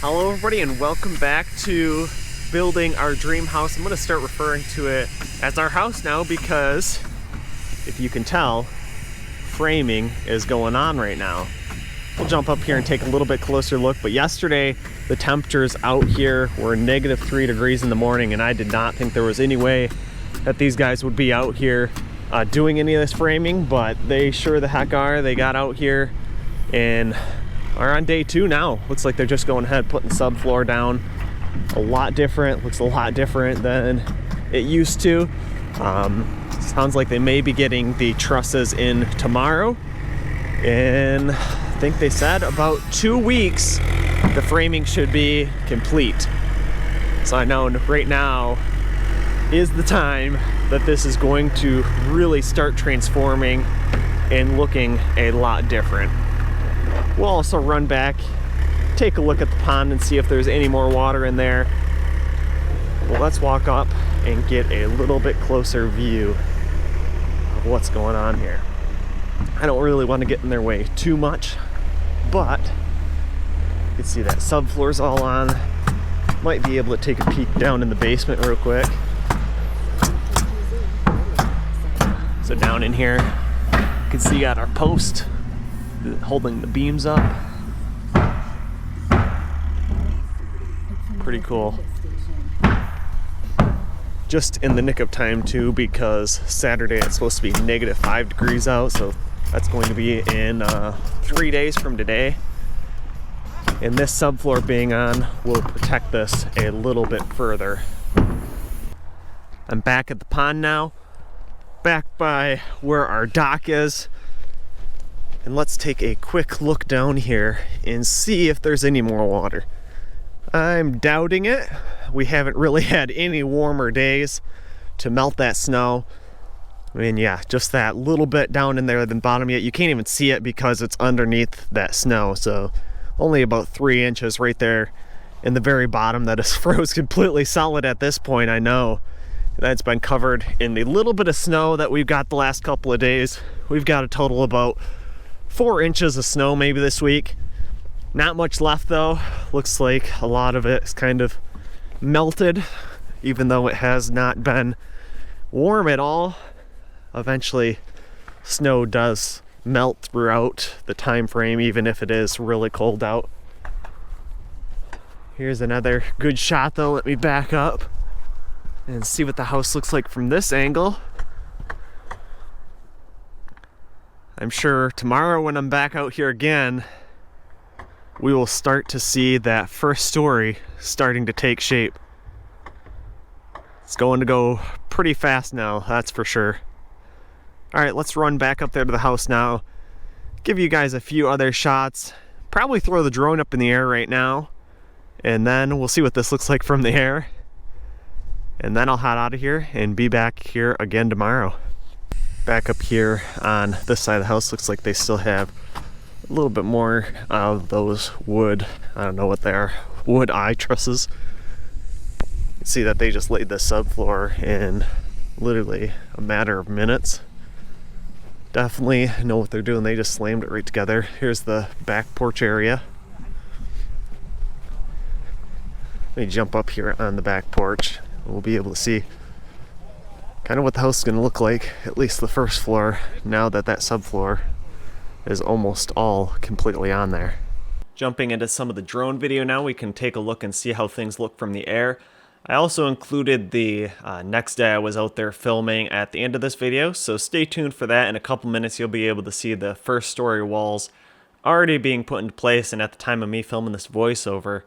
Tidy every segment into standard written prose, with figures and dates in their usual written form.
Hello everybody and welcome back to building our dream house. I'm going to start referring to it as our house now because, if you can tell, framing is going on right now. We'll jump up here and take a little bit closer look, but yesterday the temperatures out here were -3 degrees in the morning, and I did not think there was any way that these guys would be out here doing any of this framing, but they sure the heck are. They got out here and are on day 2 now. Looks like they're just going ahead putting the subfloor down. A lot different, looks a lot different than it used to. Sounds like they may be getting the trusses in tomorrow, and I think they said about 2 weeks the framing should be complete. So I know right now is the time that this is going to really start transforming and looking a lot different. We'll also run back, take a look at the pond and see if there's any more water in there. Well, let's walk up and get a little bit closer view of what's going on here. I don't really want to get in their way too much, but you can see that subfloor's all on. Might be able to take a peek down in the basement real quick. So down in here, you can see you got our post holding the beams up. Pretty cool. Just in the nick of time too, because Saturday it's supposed to be -5 degrees out, so that's going to be in 3 days from today. And this subfloor being on will protect this a little bit further. I'm back at the pond now, back by where our dock is. And let's take a quick look down here and see if there's any more water. I'm doubting it. We haven't really had any warmer days to melt that snow. I mean, yeah, just that little bit down in there at the bottom yet. You can't even see it because it's underneath that snow. So only about 3 inches right there in the very bottom that is froze completely solid at this point. I know that's been covered in the little bit of snow that we've got the last couple of days. We've got a total about 4 inches of snow maybe this week. Not much left though. Looks like a lot of it is kind of melted, even though it has not been warm at all. Eventually snow does melt throughout the time frame, even if it is really cold out. Here's another good shot though. Let me back up and see what the house looks like from this angle. I'm sure tomorrow when I'm back out here again, we will start to see that first story starting to take shape. It's going to go pretty fast now, that's for sure. All right, let's run back up there to the house now. Give you guys a few other shots. Probably throw the drone up in the air right now, and then we'll see what this looks like from the air. And then I'll head out of here and be back here again tomorrow. Back up here on this side of the house, looks like they still have a little bit more of those wood, I don't know what they are, wood eye trusses. You can see that they just laid the subfloor in literally a matter of minutes. Definitely know what they're doing. They just slammed it right together. Here's the back porch area. Let me jump up here on the back porch. We'll be able to see kind of what the house is going to look like, at least the first floor, now that that subfloor is almost all completely on there. Jumping into some of the drone video now, we can take a look and see how things look from the air. I also included the next day I was out there filming at the end of this video, so stay tuned for that. In a couple minutes you'll be able to see the first story walls already being put into place, and at the time of me filming this voiceover,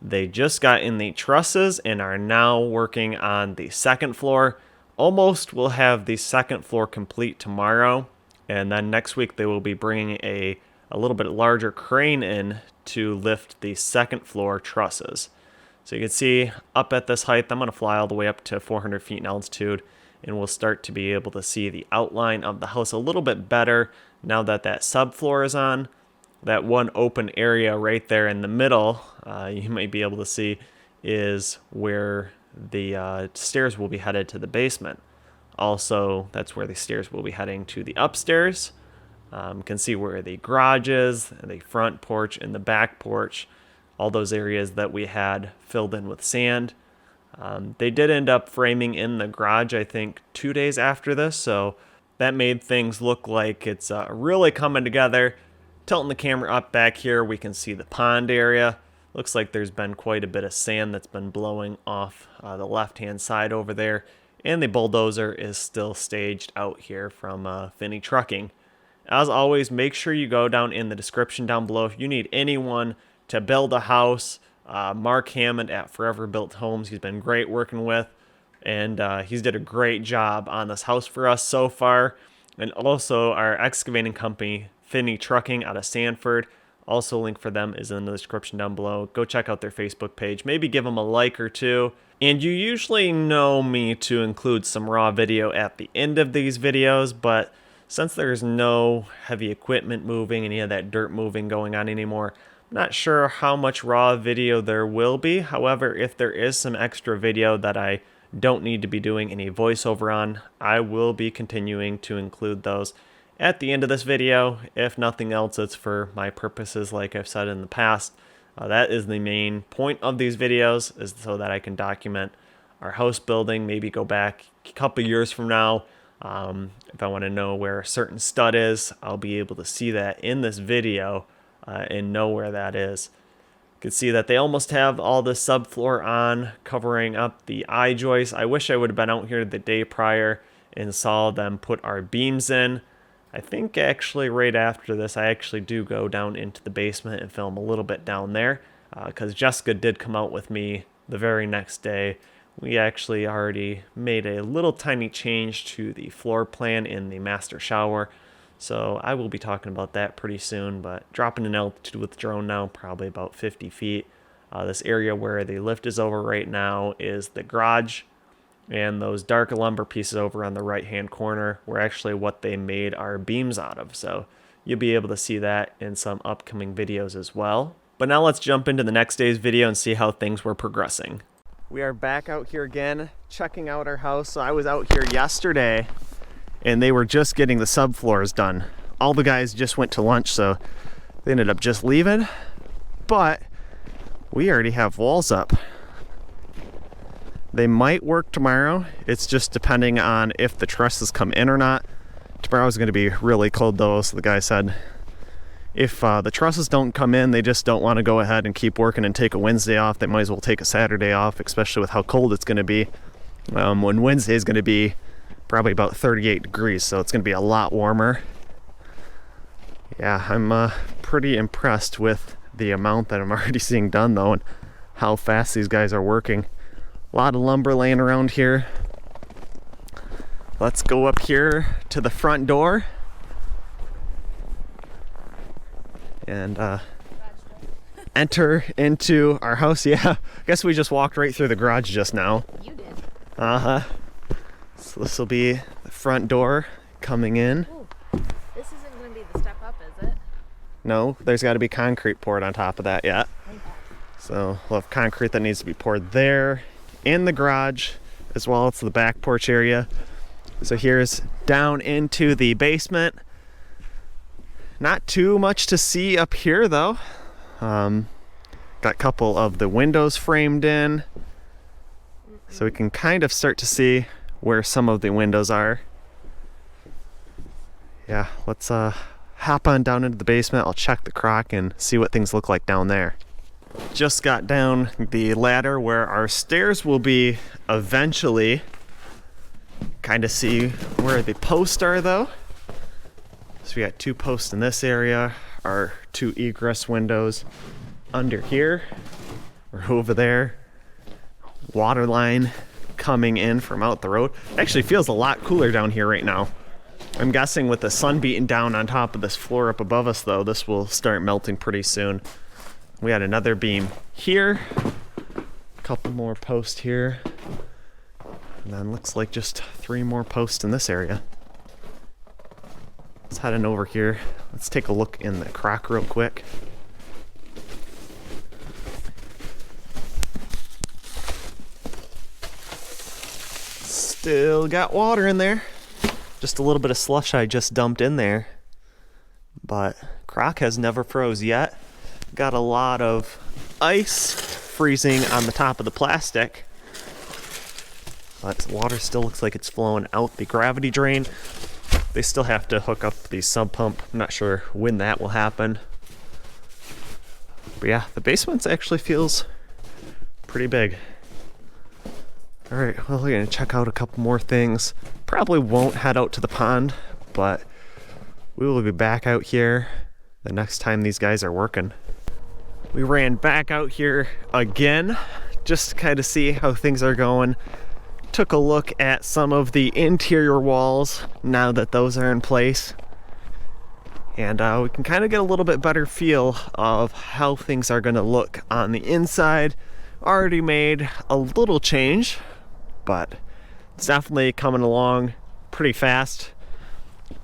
they just got in the trusses and are now working on the second floor. Almost will have the second floor complete tomorrow, and then next week they will be bringing a little bit larger crane in to lift the second floor trusses. So you can see up at this height, I'm going to fly all the way up to 400 feet in altitude, and we'll start to be able to see the outline of the house a little bit better now that that subfloor is on. That one open area right there in the middle, you might be able to see, is where the stairs will be headed to the basement. Also, that's where the stairs will be heading to the upstairs. You can see where the garage is, the front porch, and the back porch all those areas that we had filled in with sand. They did end up framing in the garage, I think, 2 days after this, so that made things look like it's really coming together. Tilting the camera up back here, we can see the pond area. Looks like there's been quite a bit of sand that's been blowing off the left-hand side over there, and the bulldozer is still staged out here from Finney Trucking. As always, make sure you go down in the description down below if you need anyone to build a house. Mark Hammond at Forever Built Homes, he's been great working with, and he's did a great job on this house for us so far. And also our excavating company, Finney Trucking out of Sanford. Also, link for them is in the description down below. Go check out their Facebook page. Maybe give them a like or two. And you usually know me to include some raw video at the end of these videos, but since there's no heavy equipment moving, any of that dirt moving going on anymore, I'm not sure how much raw video there will be. However, if there is some extra video that I don't need to be doing any voiceover on, I will be continuing to include those at the end of this video. If nothing else, it's for my purposes, like I've said in the past. That is the main point of these videos, is so that I can document our house building, maybe go back a couple years from now. If I want to know where a certain stud is, I'll be able to see that in this video and know where that is. You can see that they almost have all the subfloor on, covering up the I-joist. I wish I would have been out here the day prior and saw them put our beams in. I think actually right after this, I actually do go down into the basement and film a little bit down there, because Jessica did come out with me the very next day. We actually already made a little tiny change to the floor plan in the master shower, so I will be talking about that pretty soon, but dropping in altitude with the drone now, probably about 50 feet. This area where the lift is over right now is the garage, and those dark lumber pieces over on the right hand corner were actually what they made our beams out of, so you'll be able to see that in some upcoming videos as well. But now let's jump into the next day's video and see how things were progressing. We are back out here again, checking out our house. So I was out here yesterday and they were just getting the subfloors done. All the guys just went to lunch, so they ended up just leaving, but we already have walls up. They might work tomorrow. It's just depending on if the trusses come in or not. Tomorrow's going to be really cold though, so the guy said if the trusses don't come in, they just don't want to go ahead and keep working and take a Wednesday off. They might as well take a Saturday off, especially with how cold it's going to be. When Wednesday is going to be probably about 38 degrees, so it's going to be a lot warmer. Yeah, I'm pretty impressed with the amount that I'm already seeing done though, and how fast these guys are working. A lot of lumber laying around here. Let's go up here to the front door and enter into our house. Yeah, I guess we just walked right through the garage just now. You did. Uh-huh. So this will be the front door coming in. Ooh, this isn't going to be the step up, is it? No, there's got to be concrete poured on top of that yet. Okay. So we'll have concrete that needs to be poured there, in the garage, as well as the back porch area. So here's down into the basement. Not too much to see up here though. Got a couple of the windows framed in, so we can kind of start to see where some of the windows are. Yeah, let's hop on down into the basement. I'll check the crock and see what things look like down there. Just got down the ladder where our stairs will be eventually. Kind of see where the posts are though. So we got 2 posts in this area, our 2 egress windows under here or over there. Water line coming in from out the road. Actually feels a lot cooler down here right now. I'm guessing with the sun beating down on top of this floor up above us though, this will start melting pretty soon. We had another beam here, a couple more posts here, and then looks like just 3 more posts in this area. Let's head on over here. Let's take a look in the crock real quick. Still got water in there. Just a little bit of slush I just dumped in there, but crock has never froze yet. Got a lot of ice freezing on the top of the plastic. But the water still looks like it's flowing out the gravity drain. They still have to hook up the sump pump. I'm not sure when that will happen. But yeah, the basement actually feels pretty big. All right, well, we're gonna check out a couple more things. Probably won't head out to the pond, but we will be back out here the next time these guys are working. We ran back out here again just to kind of see how things are going. Took a look at some of the interior walls now that those are in place. And we can kind of get a little bit better feel of how things are going to look on the inside. Already made a little change, but it's definitely coming along pretty fast.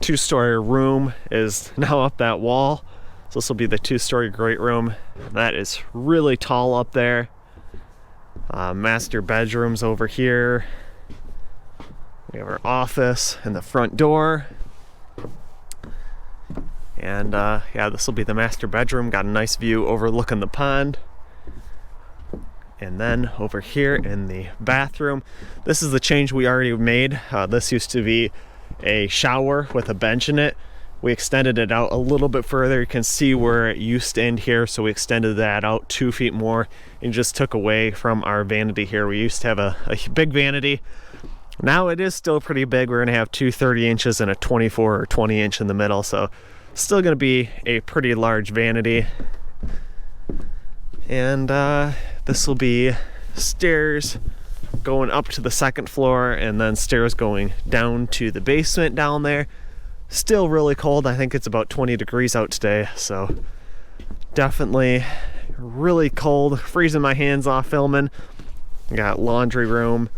Two-story room is now up that wall. So this will be the two-story great room. That is really tall up there. Master bedrooms over here. We have our office and the front door. And yeah, this will be the master bedroom. Got a nice view overlooking the pond. And then over here in the bathroom, this is the change we already made. This used to be a shower with a bench in it. We extended it out a little bit further. You can see where it used to end here, so we extended that out 2 feet more and just took away from our vanity here. We used to have a big vanity. Now it is still pretty big. We're gonna have two 30 inches and a 24 or 20 inch in the middle, so still gonna be a pretty large vanity. And this will be stairs going up to the second floor and then stairs going down to the basement down there. Still really cold. I think it's about 20 degrees out today, so definitely really cold. Freezing my hands off filming. Got laundry room,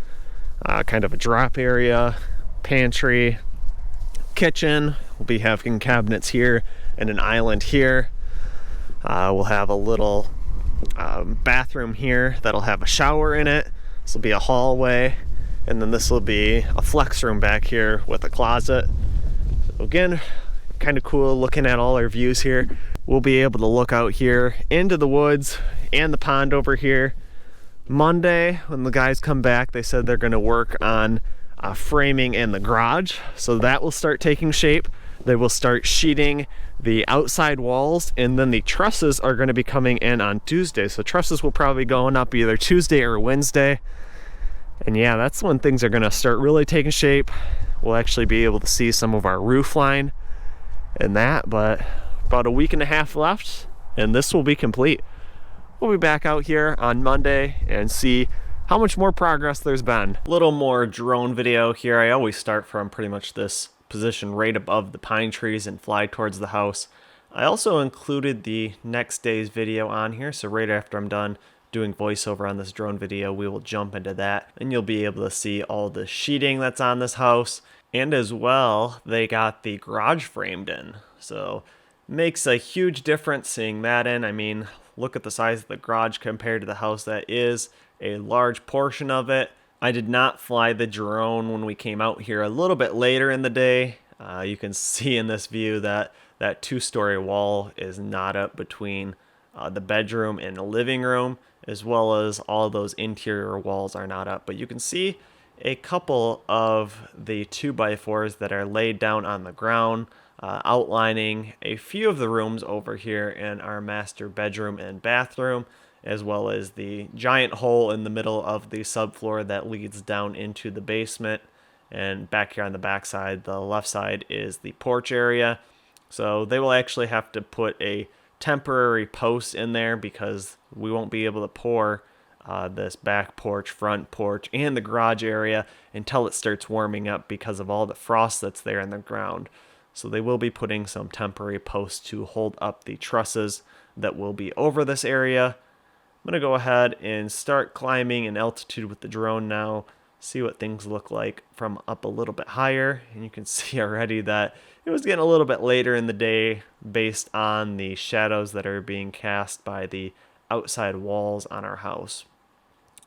kind of a drop area, pantry, kitchen. We'll be having cabinets here and an island here. We'll have a little bathroom here that'll have a shower in it. This will be a hallway, and then this will be a flex room back here with a closet. Again, kind of cool looking at all our views here. We'll be able to look out here into the woods and the pond over here. Monday, when the guys come back, they said they're going to work on framing in the garage, so that will start taking shape. They will start sheeting the outside walls, and then the trusses are going to be coming in on Tuesday. So trusses will probably be going up either Tuesday or Wednesday. And yeah, that's when things are going to start really taking shape. We'll actually be able to see some of our roof line and that, but about a week and a half left and this will be complete. We'll be back out here on Monday and see how much more progress there's been. A little more drone video here. I always start from pretty much this position right above the pine trees and fly towards the house. I also included the next day's video on here, so right after I'm done doing voiceover on this drone video, we will jump into that and you'll be able to see all the sheeting that's on this house. And as well, they got the garage framed in. So makes a huge difference seeing that in. I mean, look at the size of the garage compared to the house. That is a large portion of it. I did not fly the drone when we came out here a little bit later in the day. You can see in this view that that two-story wall is not up between the bedroom and the living room, as well as all those interior walls are not up. But you can see a couple of the 2x4s that are laid down on the ground, outlining a few of the rooms over here in our master bedroom and bathroom, as well as the giant hole in the middle of the subfloor that leads down into the basement. And back here on the back side, the left side, is the porch area. So they will actually have to put a temporary post in there because we won't be able to pour this back porch, front porch, and the garage area until it starts warming up because of all the frost that's there in the ground. So they will be putting some temporary posts to hold up the trusses that will be over this area. I'm going to go ahead and start climbing in altitude with the drone now, see what things look like from up a little bit higher. And you can see already that it was getting a little bit later in the day based on the shadows that are being cast by the outside walls on our house.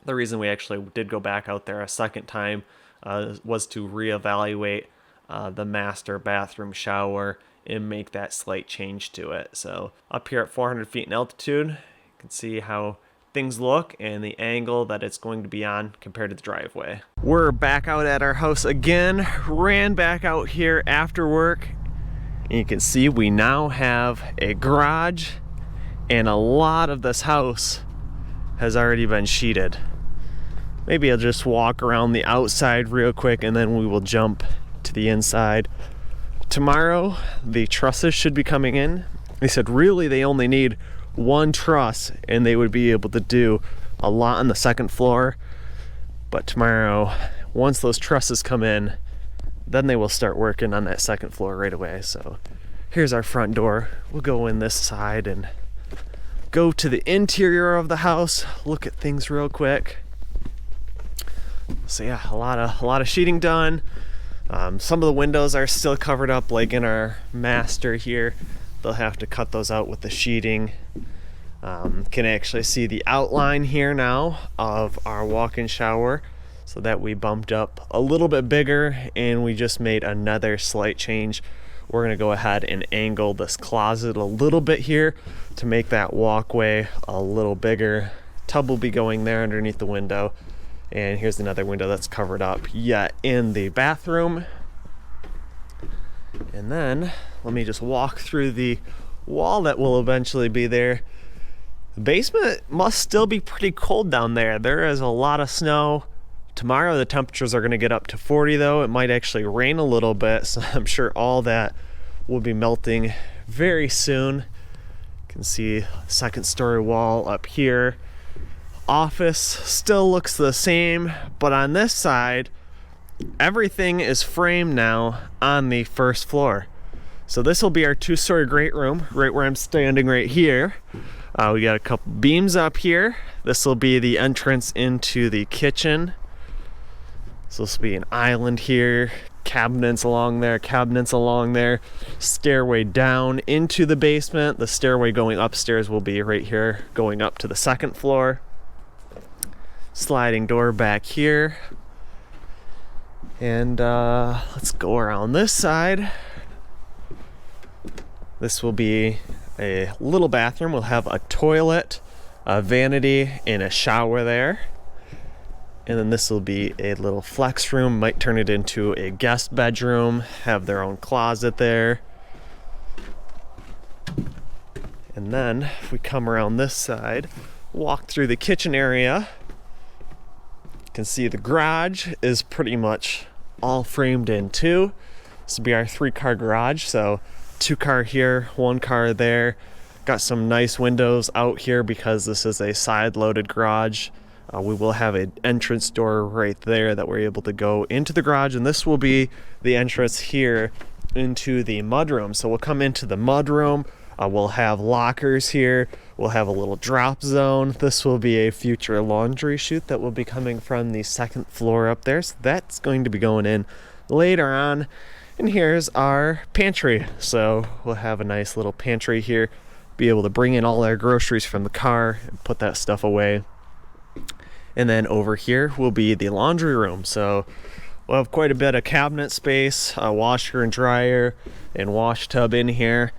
The reason we actually did go back out there a second time was to reevaluate the master bathroom shower and make that slight change to it. So up here at 400 feet in altitude, You can see how things look and the angle that it's going to be on compared to the driveway. We're back out at our house again. Ran back out here after work. And you can see we now have a garage, and a lot of this house has already been sheeted. Maybe I'll just walk around the outside real quick and then we will jump to the inside. Tomorrow, the trusses should be coming in. They said really they only need one truss and they would be able to do a lot on the second floor. But tomorrow, once those trusses come in, then they will start working on that second floor right away. So here's our front door. We'll go in this side and go to the interior of the house, look at things real quick. So yeah, a lot of sheeting done. Some of the windows are still covered up, like in our master here. They'll have to cut those out with the sheeting. Can actually see the outline here now of our walk-in shower, so that we bumped up a little bit bigger, and we just made another slight change. We're gonna go ahead and angle this closet a little bit here to make that walkway a little bigger. Tub will be going there underneath the window. And here's another window that's covered up yet in the bathroom. And then let me just walk through the wall that will eventually be there. The basement must still be pretty cold down there. There is a lot of snow. Tomorrow the temperatures are going to get up to 40 though. It might actually rain a little bit, so I'm sure all that will be melting very soon. You can see second story wall up here. Office still looks the same, but on this side everything is framed now on the first floor. So this will be our 2-story great room, right where I'm standing right here. We got a couple beams up here. This will be the entrance into the kitchen. So this will be an island here, cabinets along there, stairway down into the basement. The stairway going upstairs will be right here, going up to the second floor. Sliding door back here. And let's go around this side. This will be a little bathroom. We'll have a toilet, a vanity, and a shower there. And then this will be a little flex room. Might turn it into a guest bedroom, have their own closet there. And then if we come around this side, walk through the kitchen area, can see the garage is pretty much all framed in too. This will be our 3-car garage, so 2 car here, 1 car there. Got some nice windows out here because this is a side-loaded garage. We will have an entrance door right there that we're able to go into the garage, and this will be the entrance here into the mudroom. So we'll come into the mudroom. We'll have lockers here. We'll have a little drop zone. This will be a future laundry chute that will be coming from the second floor up there. So that's going to be going in later on. And here's our pantry. So we'll have a nice little pantry here. Be able to bring in all our groceries from the car and put that stuff away. And then over here will be the laundry room. So we'll have quite a bit of cabinet space, a washer and dryer, and wash tub in here.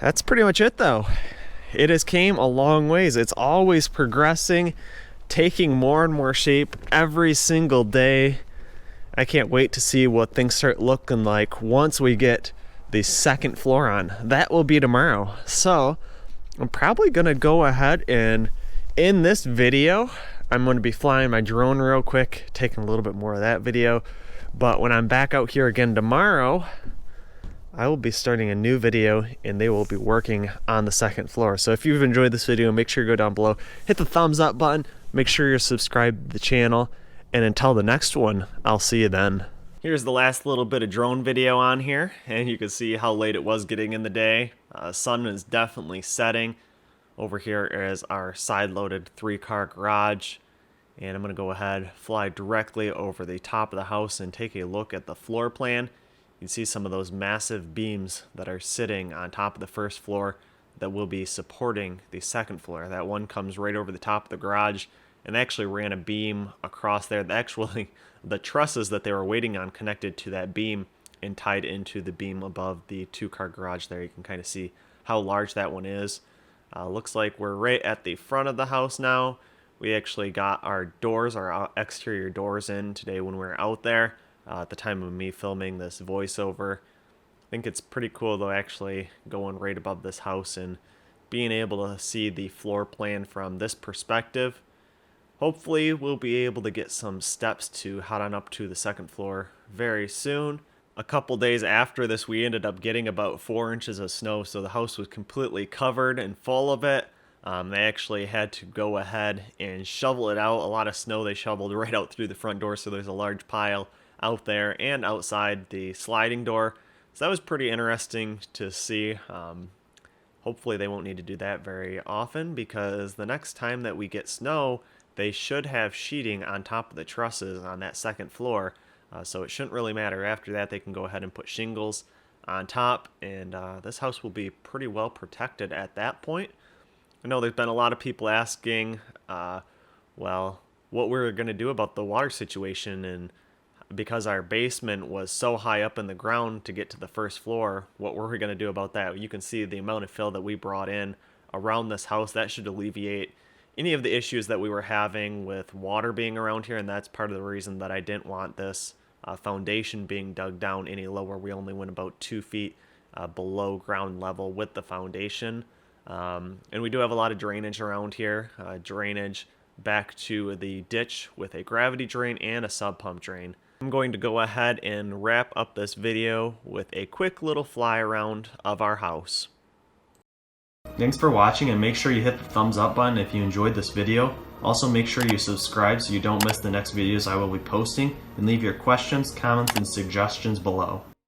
That's pretty much it though. It has came a long ways. It's always progressing, taking more and more shape every single day. I can't wait to see what things start looking like once we get the second floor on. That will be tomorrow. So I'm probably gonna go ahead and in this video, I'm going to be flying my drone real quick, taking a little bit more of that video. But when I'm back out here again tomorrow, I will be starting a new video and they will be working on the second floor. So if you've enjoyed this video, make sure you go down below, hit the thumbs up button, make sure you're subscribed to the channel, and until the next one, I'll see you then. Here's the last little bit of drone video on here, and you can see how late it was getting in the day. Sun is definitely setting. Over here is our side-loaded 3-car garage, and I'm going to go ahead, fly directly over the top of the house and take a look at the floor plan. You can see some of those massive beams that are sitting on top of the first floor that will be supporting the second floor. That one comes right over the top of the garage, and they actually ran a beam across there. Actually, the trusses that they were waiting on connected to that beam and tied into the beam above the 2-car garage there. You can kind of see how large that one is. Looks like we're right at the front of the house now. We actually got our doors, our exterior doors in today when we were out there at the time of me filming this voiceover. I think it's pretty cool though, actually going right above this house and being able to see the floor plan from this perspective. Hopefully we'll be able to get some steps to head on up to the second floor very soon. A couple days after this, we ended up getting about 4 inches of snow, so the house was completely covered and full of it. They actually had to go ahead and shovel it out. A lot of snow they shoveled right out through the front door, so there's a large pile out there and outside the sliding door. So that was pretty interesting to see. Hopefully they won't need to do that very often, because the next time that we get snow, they should have sheeting on top of the trusses on that second floor. So it shouldn't really matter. After that, they can go ahead and put shingles on top, and this house will be pretty well protected at that point. I know there's been a lot of people asking, well, what we're going to do about the water situation, and because our basement was so high up in the ground to get to the first floor, what were we going to do about that? You can see the amount of fill that we brought in around this house. That should alleviate any of the issues that we were having with water being around here, and that's part of the reason that I didn't want this foundation being dug down any lower. We only went about 2 feet below ground level with the foundation. And we do have a lot of drainage around here. Drainage back to the ditch with a gravity drain and a sub pump drain. I'm going to go ahead and wrap up this video with a quick little fly around of our house. Thanks for watching, and make sure you hit the thumbs up button if you enjoyed this video. Also, make sure you subscribe so you don't miss the next videos I will be posting, and leave your questions, comments, and suggestions below.